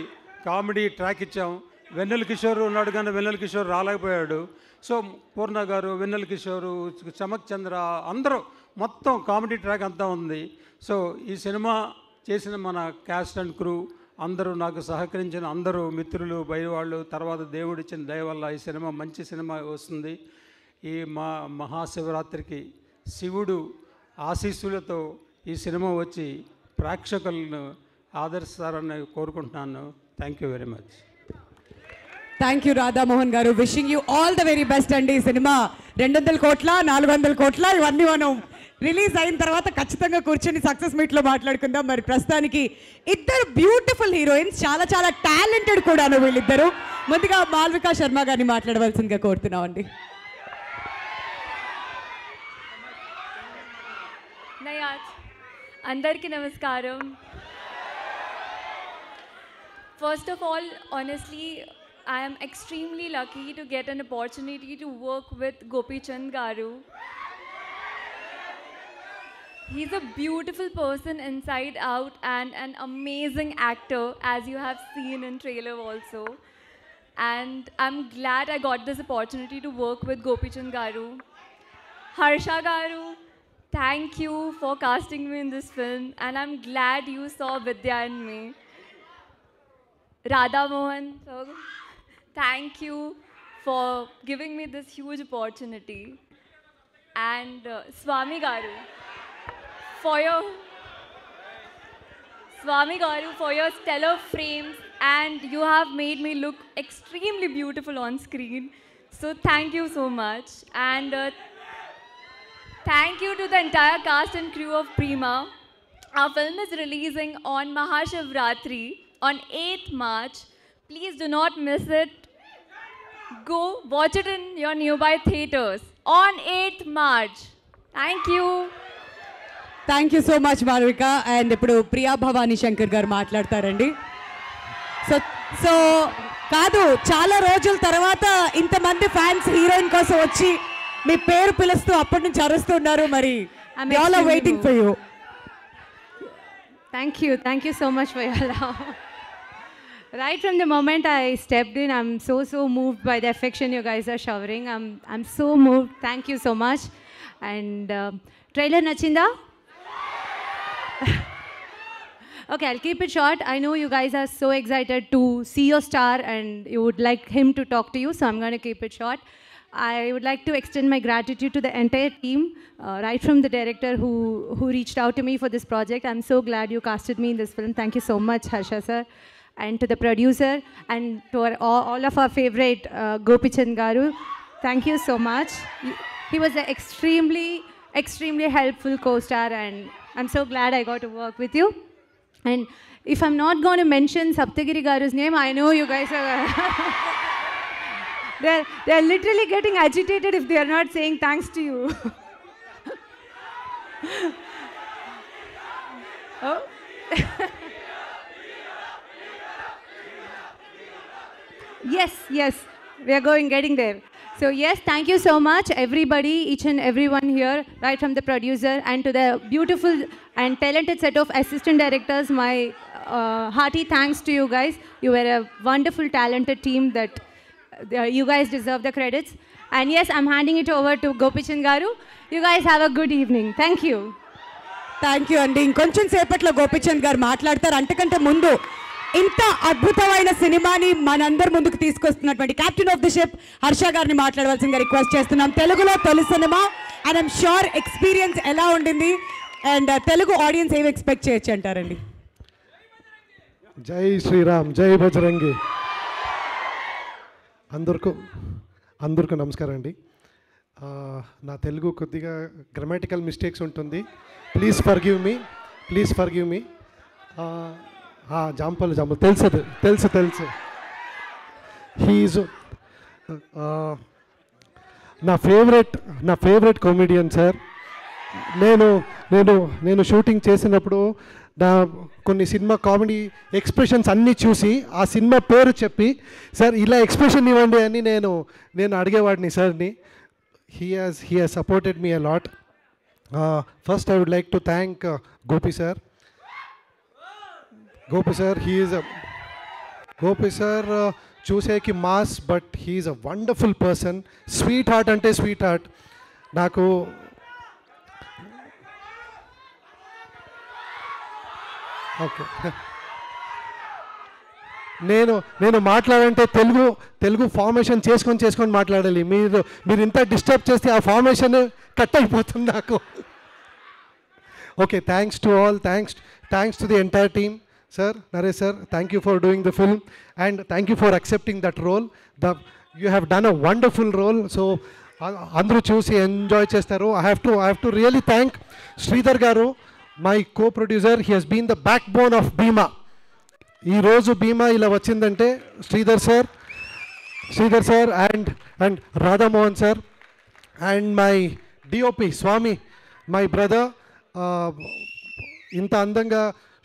కామెడీ ట్రాక్ ఇచ్చాం. వెన్నెల కిషోర్ ఉన్నాడు కానీ వెన్నెల కిషోర్ రాలేకపోయాడు. సో పూర్ణ గారు, వెన్నెల కిషోరు, చమక్ చంద్ర అందరూ మొత్తం కామెడీ ట్రాక్ అంతా ఉంది. సో ఈ సినిమా చేసిన మన క్యాస్ట్ అండ్ క్రూ అందరూ, నాకు సహకరించిన అందరూ మిత్రులు, బయలువాళ్ళు, తర్వాత దేవుడిచ్చిన దయ వల్ల ఈ సినిమా మంచి సినిమా వస్తుంది. ఈ మహాశివరాత్రికి శివుడు ఆశీస్సులతో ఈ సినిమా వచ్చి ప్రేక్షకులను ఆదరిస్తారని కోరుకుంటున్నాను. Thank you very much. Thank you Radhamohan garu. Wishing you all the very best అండి. ఈ సినిమా 200 కోట్ల 400 కోట్ల ఇవన్నీ మనం రిలీజ్ అయిన తర్వాత ఖచ్చితంగా కూర్చొని సక్సెస్ మీట్లో మాట్లాడుకుందాం. మరి ప్రస్తుతానికి ఇద్దరు బ్యూటిఫుల్ హీరోయిన్స్, చాలా చాలా టాలెంటెడ్ కూడాను వీళ్ళిద్దరు. ముందుగా మాల్వికా శర్మ గారిని మాట్లాడవలసిందిగా కోరుతున్నామండి. అందరికీ నమస్కారం. First of all, honestly, I am extremely lucky to get an opportunity to work with Gopi Chand Garu. He's a beautiful person inside out and an amazing actor, as you have seen in trailer also. And I'm glad I got this opportunity to work with Gopi Chand Garu. Harsha Garu, thank you for casting me in this film, and I'm glad you saw Vidya in me. Radha Mohan, sir, thank you for giving me this huge opportunity. And Swami Garu, for your stellar frames, and you have made me look extremely beautiful on screen. So thank you so much. And thank you to the entire cast and crew of Prima. Our film is releasing on Mahashivratri on 8th March. Please do not miss it. Go watch it in your nearby theaters on 8th March. Thank you. Thank you so much Malavika. And ఇప్పుడు ప్రియా భవానీ శంకర్ గారు మాట్లాడతారండి. So so కాదు, చాలా రోజుల తర్వాత ఇంతమంది fans heroine కోసం వచ్చి మీ పేరు పిలుస్తూ అప్పటి నుంచి అరుస్తున్నారు. మరి all are waiting for you. Thank you so much for your love. Right from the moment I stepped in, I'm so moved by the affection you guys are showering. I'm so moved. Thank you so much. And trailer nachinda? Okay, I'll keep it short. I know you guys are so excited to see your star and you would like him to talk to you, so I'm going to keep it short. I would like to extend my gratitude to the entire team, right from the director who reached out to me for this project. I'm so glad you casted me in this film. Thank you so much, Harsha sir. And to the producer and to all of our favorite Gopichand Garu, thank you so much. He was an extremely helpful co-star, and I'm so glad I got to work with you. And if I'm not going to mention Saptagiri Garu's name, I know you guys are... they're literally getting agitated if they are not saying thanks to you. Oh. Yes, we are getting there. So yes, thank you so much, everybody, each and everyone here, right from the producer and to the beautiful and talented set of assistant directors. My hearty thanks to you guys. You were a wonderful, talented team that you guys deserve the credits. And yes, I'm handing it over to Gopichand Garu. You guys have a good evening. Thank you. Thank you అండి. ఇంకొంచెం సేపట్లో గోపిచంద్ గారు మాట్లాడతారు. అంతకంటే ముందు ఇంత అద్భుతమైన సినిమాని మనందరి ముందుకు తీసుకొస్తున్నటువంటి captain of the ship Harsha garu మాట్లాడవలసిందిగా రిక్వెస్ట్ చేస్తున్నాం. తెలుగులో తొలి సినిమా అండ్ ఐమ్ షూర్ ఎక్స్పీరియన్స్ ఎలా ఉండింది అండ్ తెలుగు ఆడియన్స్ ఏమి ఎక్స్పెక్ట్ చేయొచ్చు అంటారండి? జై శ్రీరామ్, జై బజరంగి. అందరికీ నమస్కారం అండి. నా తెలుగు కొద్దిగా గ్రామాటికల్ మిస్టేక్స్ ఉంటుంది. Please forgive me. జాంపల్ తెలుసు. హీజ్ నా ఫేవరెట్ కామెడియన్ సార్. నేను షూటింగ్ చేసినప్పుడు కొన్ని సినిమా కామెడీ ఎక్స్ప్రెషన్స్ అన్నీ చూసి ఆ సినిమా పేరు చెప్పి సార్ ఇలా ఎక్స్ప్రెషన్ ఇవ్వండి అని నేను అడిగేవాడిని సార్ని. He has supported me a lot. First, I would like to thank Gopi sir. Gopi sir చూసేకి mass, but he is a wonderful person. Sweetheart అంటే sweetheart. నాకు ఓకే, నేను మాట్లాడంటే తెలుగు ఫార్మేషన్ చేసుకొని మాట్లాడాలి. మీరు ఇంత డిస్టర్బ్ చేస్తే ఆ ఫార్మేషన్ కట్ అయిపోతుంది నాకు. Okay, thanks to all, thanks to the entire team. Sir, Naresh sir, thank you for doing the film and thank you for accepting that role. You have done a wonderful role. So అందరూ చూసి enjoy చేస్తారు. I have to really thank Sridhar garu, my co producer. He has been the backbone of Bhimaa. ఈరోజు భీమా ఇలా వచ్చిందంటే Sridhar sir and Radhamohan sir and my DOP Swamy, my brother. ఇంత అందంగా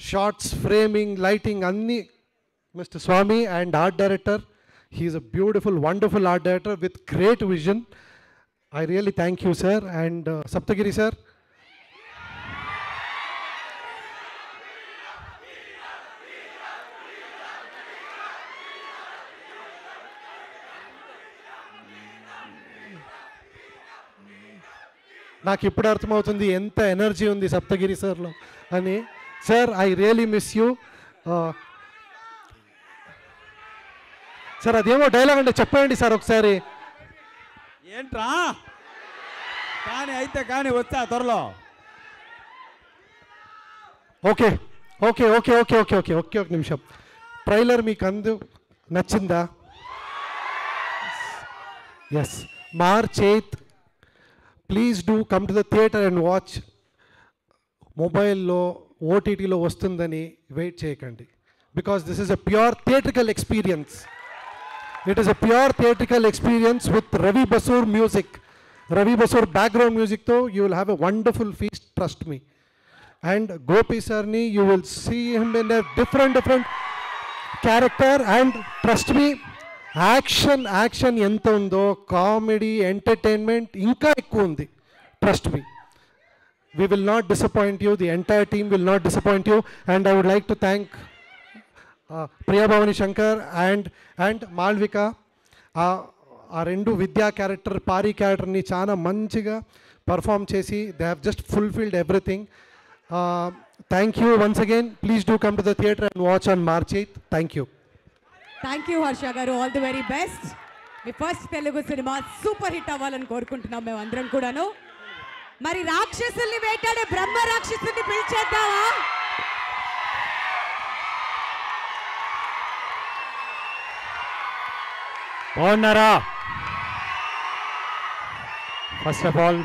shots, framing, lighting అన్నీ mister Swamy. And art director, he is a beautiful, wonderful art director with great vision. I really thank you sir. And Saptagiri sir, నాకు ఇప్పుడు అర్థమవుతుంది ఎంత energy ఉంది సప్తగిరి సార్లో అని. Sir, I really miss you. Sir, అదేమో డైలాగ్ అంటే చెప్పండి సార్ ఒకసారి. ఏంట్రా కానీ వచ్చా త్వరలో. ఓకే, ఒక నిమిషం. ట్రైలర్ మీకు నచ్చిందా? Yes. March 8th, please do come to the theatre and watch. మొబైల్లో, ఓటీటీలో వస్తుందని వెయిట్ చేయకండి. Because this is a pure theatrical experience. It is a pure theatrical experience with Ravi Basur music. Ravi Basur background music though, you will have a wonderful feast, trust me. And Gopi Sarni, you will see him in a different character, and trust me, action ఎంత ఉందో, comedy entertainment ఇంకా ఎక్కువ ఉంది, trust me. We will not disappoint you, the entire team will not disappoint you, and I would like to thank Priya Bhavani Shankar and Malvika. ఆ రెండు విద్యా character, పారి క్యారెక్టర్ని చాలా మంచిగా పర్ఫామ్ చేసి they have just fulfilled everything. Thank you once again. Please do come to the theatre and watch on March 8th. Thank you. Thank you Harsha garu, all the very best. మీ first Telugu సినిమా super hit అవ్వాలని కోరుకుంటున్నాం మేము అందరం కూడాను. మరి రాక్షసుల్ని వేటాడే బ్రహ్మ రాక్షసుల్ని పిలిచేద్దామా? బాగున్నారా? ఫస్ట్ ఆఫ్ ఆల్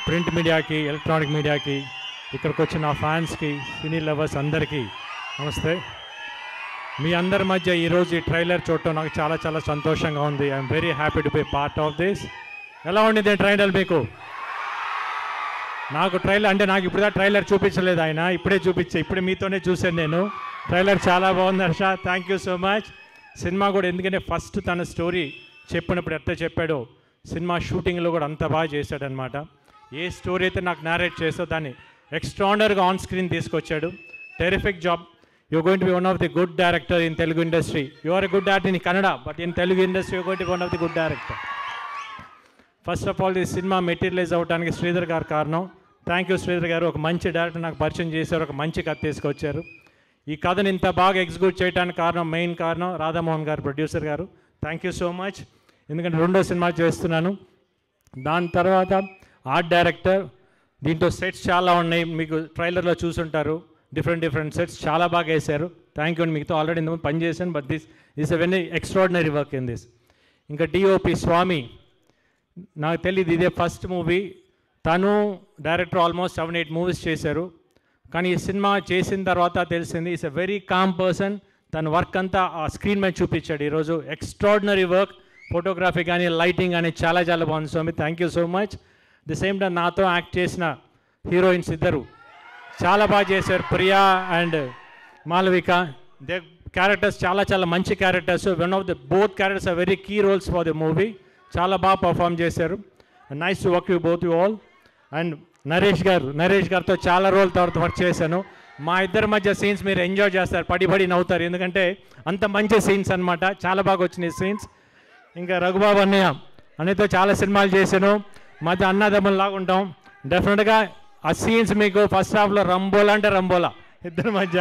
ప్రింట్ మీడియాకి, ఎలక్ట్రానిక్ మీడియాకి, ఇక్కడికి వచ్చిన ఫ్యాన్స్కి, సినీ లవర్స్ అందరికీ నమస్తే. మీ అందరి మధ్య ఈరోజు ఈ ట్రైలర్ చూడటం నాకు చాలా చాలా సంతోషంగా ఉంది. I'm very happy to be part of this. ఎలా ఉండింది ట్రైలర్ మీకు? నాకు ట్రైలర్ అంటే నాకు ఇప్పుడు ట్రైలర్ చూపించలేదు ఆయన, ఇప్పుడే మీతోనే చూశాను నేను. ట్రైలర్ చాలా బాగుంది Harsha, thank you so much. Cinema కూడా ఎందుకంటే ఫస్ట్ తన స్టోరీ చెప్పినప్పుడు ఎట్లా చెప్పాడో సినిమా షూటింగ్లో కూడా అంత బాగా చేశాడనమాట. ఏ స్టోరీ అయితే నాకు నారేట్ చేసో దాన్ని ఎక్స్ట్రాడనరీగా ఆన్ స్క్రీన్ తీసుకొచ్చాడు. Terrific job. You going to be one of the good director in Telugu industry. You are a good actor in Kannada, but in Telugu industry you going to be one of the good director. First of all ఈ సినిమా materialize అవ్వడానికి శ్రీధర్ గారు కారణం. Thank you Sridhar గారు. ఒక మంచి director నాకు పరిచయం చేశారు, ఒక మంచి కథ తీసుకొచ్చారు. ఈ కథను ఇంత బాగా ఎగ్జిక్యూట్ చేయడానికి మెయిన్ కారణం రాధామోహన్ గారు, ప్రొడ్యూసర్ గారు. Thank you so much. ఎందుకంటే 2వ సినిమా చేస్తున్నాను. దాని తర్వాత ఆర్ట్ డైరెక్టర్. దీంట్లో సెట్స్ చాలా ఉన్నాయి, మీకు ట్రైలర్లో చూసుంటారు. డిఫరెంట్ సెట్స్ చాలా బాగా వేశారు. థ్యాంక్ యూ అండి. మీతో ఆల్రెడీ ఇంతకుముందు పని చేశాను, but this is a very extraordinary work in this. ఇంకా డిఓపి స్వామి, నాకు తెలియదు ఇదే ఫస్ట్ మూవీ. తను డైరెక్టర్ ఆల్మోస్ట్ 7-8 మూవీస్ చేశారు. కానీ ఈ సినిమా చేసిన తర్వాత తెలిసింది is a very calm person. తన వర్క్ అంతా ఆ స్క్రీన్ మీద చూపించాడు ఈరోజు. Extraordinary work. ఫోటోగ్రఫీ కానీ, లైటింగ్ కానీ చాలా చాలా బాగుంది Swami. Thank you so much. The same time నాతో యాక్ట్ చేసిన హీరోయిన్స్ ఇద్దరు చాలా బాగా చేశారు, Priya and Malavika. They characters చాలా చాలా మంచి characters. One of the both characters are very key roles for the movie. చాలా బాగా పర్ఫామ్ చేశారు. Nice to work you both you all. And Naresh గారితో చాలా రోజుల తర్వాత వర్క్ చేశాను. మా ఇద్దరి మధ్య సీన్స్ మీరు ఎంజాయ్ చేస్తారు, పడి నవ్వుతారు, ఎందుకంటే అంత మంచి సీన్స్ అనమాట. చాలా బాగా వచ్చినాయి సీన్స్. ఇంకా రఘుబాబు అన్నయ్యతో చాలా సినిమాలు చేశాను. మధ్య అన్నదమ్ముల్లాగా ఉంటాం. డెఫినెట్గా ఆ సీన్స్ మీకు ఫస్ట్ హాఫ్లో రంబోలా ఇద్దరి మధ్య.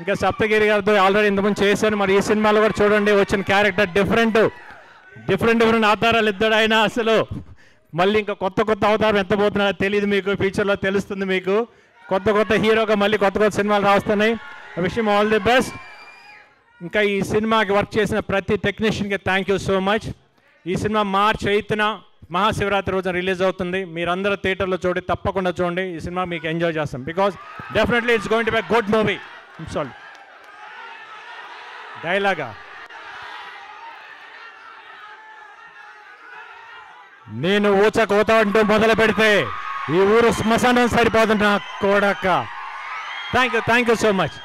ఇంకా సప్తగిరి గారితో ఆల్రెడీ ఇంతకుముందు చేశాను. మరి ఈ సినిమాలో కూడా చూడండి, వచ్చిన క్యారెక్టర్ డిఫరెంట్ అవతారాలు ఇద్దరు ఆయన. అసలు మళ్ళీ ఇంకా కొత్త అవతారం ఎంత పోతున్నారో తెలియదు మీకు, ఫ్యూచర్లో తెలుస్తుంది మీకు. కొత్త హీరోగా మళ్ళీ కొత్త సినిమాలు రాస్తున్నాయి. I wish him all the best. ఇంకా ఈ సినిమాకి వర్క్ చేసిన ప్రతి టెక్నీషియన్కి థ్యాంక్ యూ సో మచ్. ఈ సినిమా March 8th మహాశివరాత్రి రోజున రిలీజ్ అవుతుంది. మీరందరూ థియేటర్లో తప్పకుండా చూడండి. ఈ సినిమా మీకు ఎంజాయ్ చేస్తాం, because definitely it's going to be a good movie. Sorry డైలాగా నేను ఊచకోత అంటూ మొదలు పెడితే ఈ ఊరు శ్మశానం సరిపోతుంది నా కోడక్క. Thank you so much.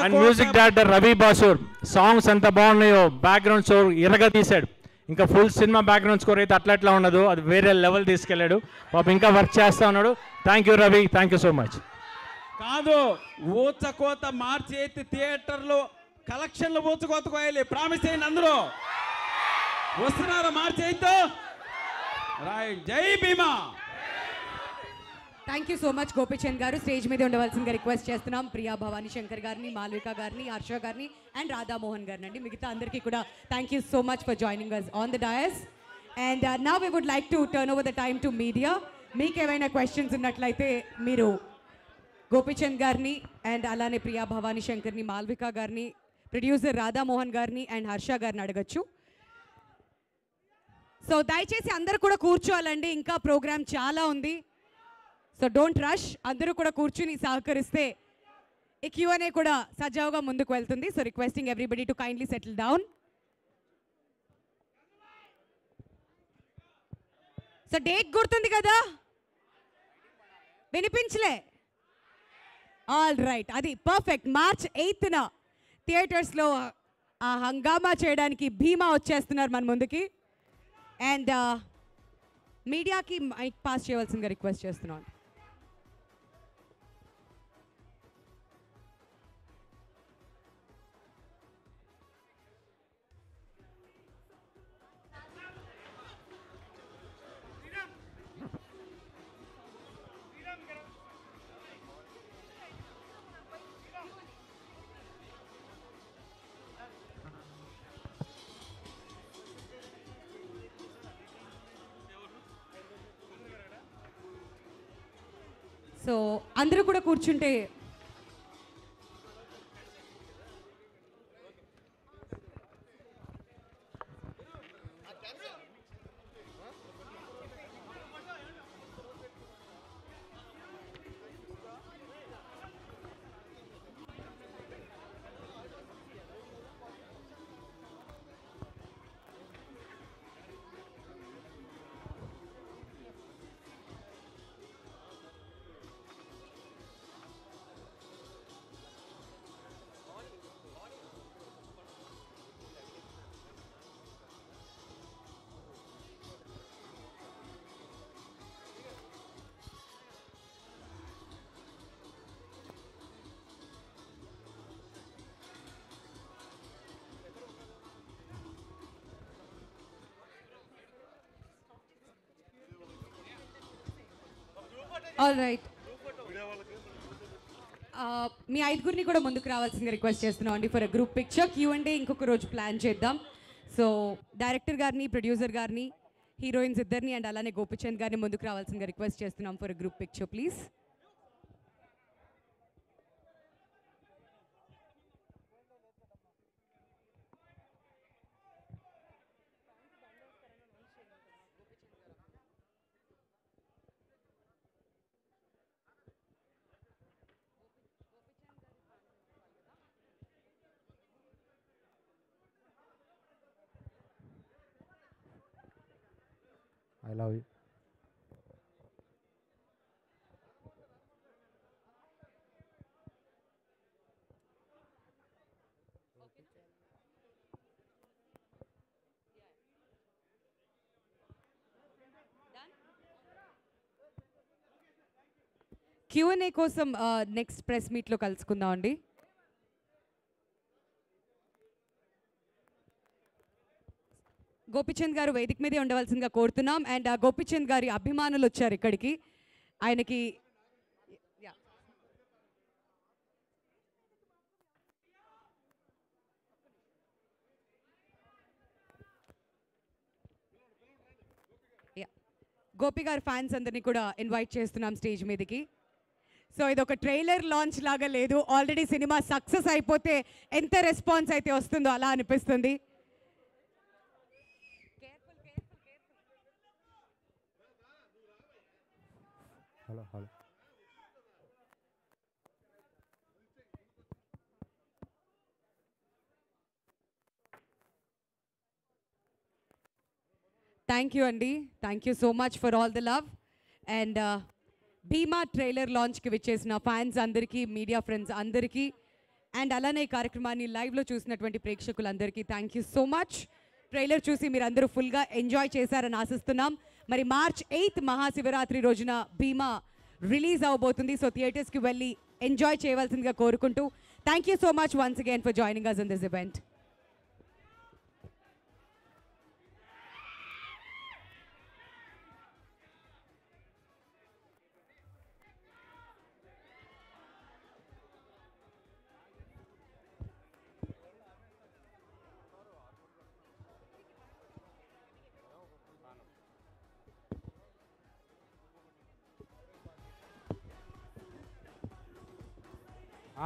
And music director Ravi Basrur. Songs ఎంత బాగున్నాయో, బ్యాక్గ్రౌండ్ స్కోర్ ఇరగా తీశాడు. ఇంకా ఫుల్ సినిమా బ్యాక్గ్రౌండ్ స్కోర్ అయితే అట్లా ఉండదు, అది వేరే లెవెల్ తీసుకెళ్ళాడు. పాపం ఇంకా వర్క్ చేస్తూ ఉన్నాడు. Thank you Ravi, thank you so much. కాదు, ఊచకోత March 8th థియేటర్లో కలెక్షన్లు ఊచకోత కోయాలి. ప్రామిస్ చేయండి అందరూ. వస్తున్నారా March 8th? రైట్. జై Bhimaa. Thank you so much Gopichand garu. Stage మీద ఉండవలసిందిగా రిక్వెస్ట్ చేస్తున్నాం ప్రియా భవానీ శంకర్ గారిని, మాల్విక గారిని, హర్ష గారిని అండ్ రాధామోహన్ గారిని అండి. మిగతా అందరికీ కూడా thank you so much for joining us on the dais. And now we would like to turn over the time to media. మీకు ఏమైనా క్వశ్చన్స్ ఉన్నట్లయితే మీరు గోపిచంద్ గారిని అండ్ అలానే ప్రియా భవానీ శంకర్ని, మాల్విక గారిని, ప్రొడ్యూసర్ రాధామోహన్ గారిని అండ్ హర్ష గారిని అడగచ్చు. సో దయచేసి అందరూ కూడా కూర్చోవాలండి, ఇంకా ప్రోగ్రామ్ చాలా ఉంది. సో డోంట్ రష్, అందరూ కూడా కూర్చుని సహకరిస్తే ఈ Q&A కూడా సజావుగా ముందుకు వెళ్తుంది. So requesting everybody to kindly settle down. So date గుర్తుంది కదా, వినిపించలే? ఆల్ రైట్, అది పర్ఫెక్ట్. March 8న థియేటర్స్లో ఆ హంగామా చేయడానికి భీమా వచ్చేస్తున్నారు మన ముందుకి. అండ్ మీడియాకి మైక్ పాస్ చేయవలసిందిగా రిక్వెస్ట్ చేస్తున్నాను. సో అందరూ కూడా కూర్చుంటే ఆల్ రైట్, మీ ఐదుగురిని కూడా ముందుకు రావాల్సిందిగా రిక్వెస్ట్ చేస్తున్నాం అండి ఫర్ గ్రూప్ పిక్చర్. Q&A ఇంకొక రోజు ప్లాన్ చేద్దాం. సో డైరెక్టర్ గారిని, ప్రొడ్యూసర్ గారిని, హీరోయిన్స్ ఇద్దరిని అండ్ అలానే గోపిచంద్ గారిని ముందుకు రావాల్సిందిగా రిక్వెస్ట్ చేస్తున్నాం for group picture please. I love you. Q&A కోసం నెక్స్ట్ ప్రెస్ మీట్లో కలుసుకుందాం అండి. గోపిచంద్ గారు వేదిక మీదే ఉండవలసిందిగా కోరుతున్నాం. అండ్ గోపిచంద్ గారి అభిమానులు వచ్చారు ఇక్కడికి. ఆయనకి గోపి గారి ఫ్యాన్స్ అందరినీ కూడా ఇన్వైట్ చేస్తున్నాం స్టేజ్ మీదకి. సో ఇది ఒక ట్రైలర్ లాంచ్ లాగా లేదు, ఆల్రెడీ సినిమా సక్సెస్ అయిపోతే ఎంత రెస్పాన్స్ అయితే వస్తుందో అలా అనిపిస్తుంది. హలో హలో థ్యాంక్ యూ అండి, thank you so much for all the love. And Bhimaa trailer లాంచ్కి విచ్చేసిన ఫ్యాన్స్ అందరికీ, మీడియా ఫ్రెండ్స్ అందరికీ, అండ్ అలానే ఈ కార్యక్రమాన్ని లైవ్లో చూసినటువంటి ప్రేక్షకులందరికీ thank you so much. Trailer చూసి మీరు అందరూ ఫుల్గా ఎంజాయ్ చేశారని ఆశిస్తున్నాం. మరి March 8th మహాశివరాత్రి రోజున భీమా రిలీజ్ అవబోతుంది. సో థియేటర్స్కి వెళ్ళి ఎంజాయ్ చేయవలసిందిగా కోరుకుంటూ thank you so much once again for joining us in this event.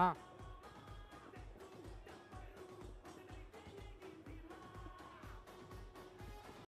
ఆ